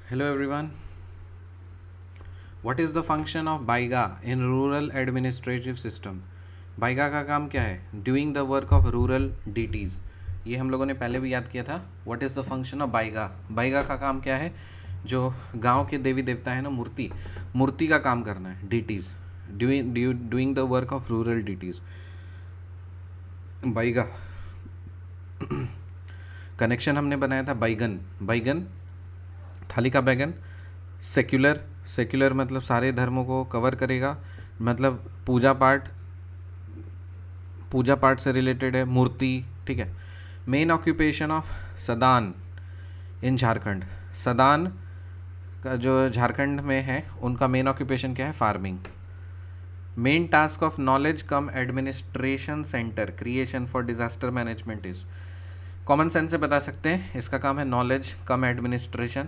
Hello everyone. What is the function of BIGA in rural administrative system? BIGA का काम क्या है? Doing the work of rural DTs. ये हम लोगों ने पहले भी याद किया था. What is the function of BIGA? BIGA का काम क्या है? जो गांव के देवी देवता है ना, मूर्ति का काम करना है. DTs. Doing the work of rural DTs. BIGA connection हमने बनाया था. बैगन थाली का बैगन. सेक्युलर मतलब सारे धर्मों को कवर करेगा, मतलब पूजा पाठ से रिलेटेड है. मूर्ति, ठीक है. मेन ऑक्यूपेशन ऑफ सदान इन झारखंड. सदान का जो झारखंड में है, उनका मेन ऑक्यूपेशन क्या है? Farming. Main task of knowledge come administration centre creation for disaster management is. Common sense से बता सकते हैं, इसका काम है knowledge come administration,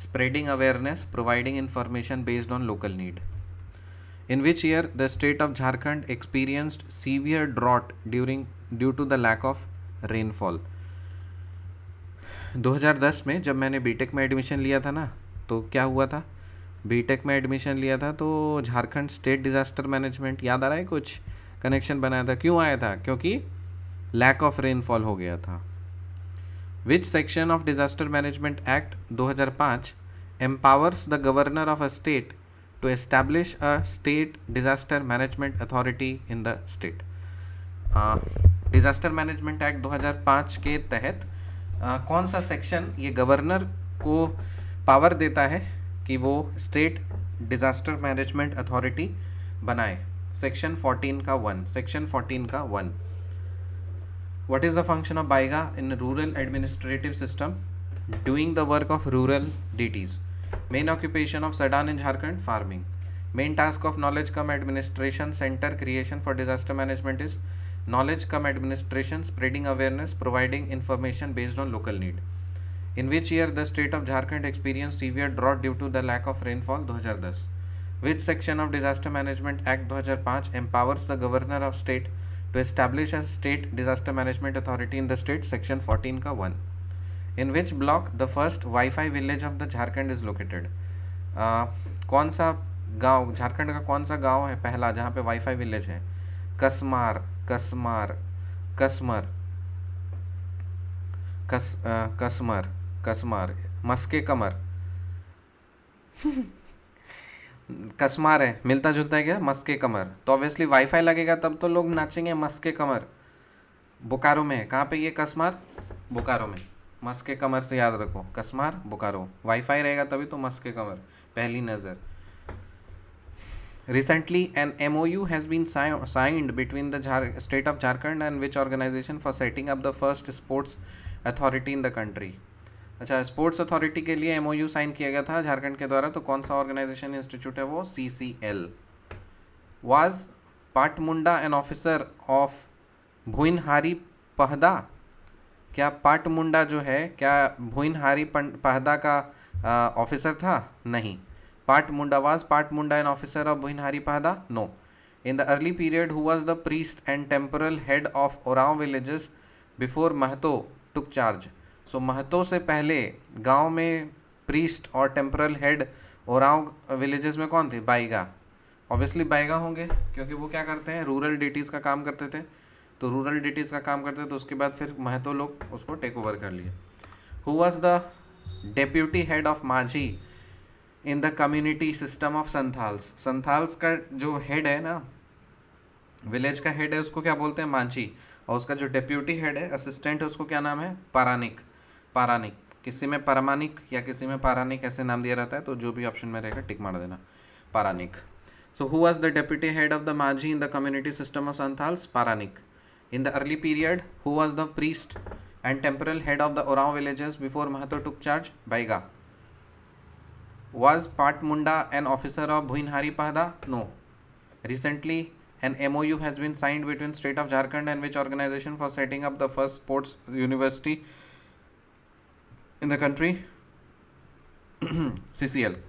spreading awareness, providing information based on local need. In which year the state of Jharkhand experienced severe drought due to the lack of rainfall? 2010 में जब मैंने बीटेक में एडमिशन लिया था ना, तो क्या हुआ था? बीटेक में एडमिशन लिया था तो झारखंड स्टेट डिज़ास्टर मैनेजमेंट, याद आ रहा है? कुछ कनेक्शन बनाया था. क्यों आया था? क्योंकि लैक ऑफ रेनफॉल हो गया था. Which section of Disaster Management Act 2005 empowers the governor of a state to establish a state disaster management authority in the state? Disaster management act 2005 के तहत कौन सा सेक्शन ये गवर्नर को पावर देता है कि वो स्टेट डिजास्टर मैनेजमेंट अथॉरिटी बनाए? सेक्शन 14 का 1. सेक्शन 14 का 1. What is the function of BIGA in rural administrative system? Doing the work of rural DTs. Main occupation of Sadan in Jharkhand? Farming. Main task of knowledge cum administration center creation for disaster management is knowledge cum administration, spreading awareness, providing information based on local need. In which year the state of Jharkhand experienced severe drought due to the lack of rainfall? 2010. Which section of Disaster Management Act 2005 empowers the governor of state to establish a state disaster management authority in the state? Section 14 का 1. In which block the first Wi-Fi village of the Jharkhand is located? कौन सा गांव झारखंड का, कौन सा गांव है पहला जहाँ पे वाईफाई विलेज है? कसमार मस्के कमर कसमार है, मिलता जुलता है क्या? मस्के कमर. तो ऑब्वियसली वाईफाई लगेगा तब तो लोग नाचेंगे. मस्के कमर बोकारो में है. कहाँ पे ये कसमार? बोकारो में. मस्के कमर से याद रखो, कसमार बोकारो. वाईफाई रहेगा तभी तो मस्के कमर, पहली नज़र. Recently an MOU has been signed between the state of Jharkhand and which organization for setting up the first sports authority in the country? अच्छा, स्पोर्ट्स अथॉरिटी के लिए MOU साइन किया गया था झारखंड के द्वारा. तो कौन सा ऑर्गेनाइजेशन इंस्टीट्यूट है वो? CCL. Was Patmunda an officer of Bhuinhari Pahda? क्या पाटमुंडा जो है, क्या भुइनहारी पहदा का ऑफिसर था? नहीं. Patmunda an officer of Bhuinhari Pahda? No. In the early period who was the priest and temporal head of Oraon villages before Mahto took charge? So Mahto से पहले गांव में प्रीस्ट और टेम्पोरल हेड ओरांव विलेजेस में कौन थे? बाइगा. ऑब्वियसली बाइगा होंगे क्योंकि वो क्या करते हैं? रूरल डिटीज़ का काम करते थे. तो रूरल डिटीज़ का काम करते थे तो उसके बाद फिर महतो लोग उसको टेक ओवर कर लिए. Who was the deputy head of Majhi in the community system of Santhals? Santhals का जो हेड है ना, विलेज का हेड है, उसको क्या बोलते हैं? माझी. और उसका जो डेप्यूटी हेड है, असिस्टेंट है, उसको क्या नाम है? पारानिक. किसी में परमानिक या किसी में पारानिक ऐसे नाम दिया रहता है, तो जो भी ऑप्शन में रहेगा टिक मार देना. Paranik. So who was the deputy head of the Majhi in the community system of Santhals? Paranik. In the early period who was the priest and temporal head of the Oraon villages before Mahto took charge? Baiga. Was Patmunda an officer of Bhuinhari Pahda? No. Recently, an MOU has been signed between state of Jharkhand and which organization for setting up the first sports university in the country? CCL.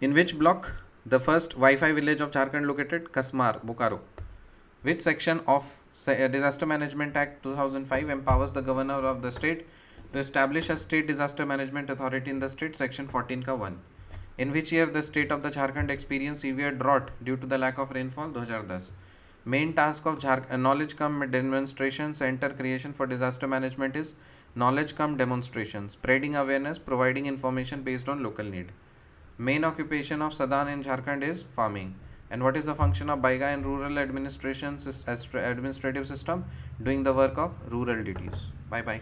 In which block the first Wi-Fi village of Jharkhand located? Kasmar, Bokaro. Which section of Disaster Management Act 2005 empowers the governor of the state To establish a state disaster management authority in the state, section 14 का 1. In which year the state of the Jharkhand experienced severe drought due to the lack of rainfall? 2010. Main task of knowledge cum demonstration center creation for disaster management is knowledge cum demonstration, spreading awareness, providing information based on local need. Main occupation of Sadan in Jharkhand is farming. And what is the function of BIGA in rural administrative system? Doing the work of rural duties. Bye bye.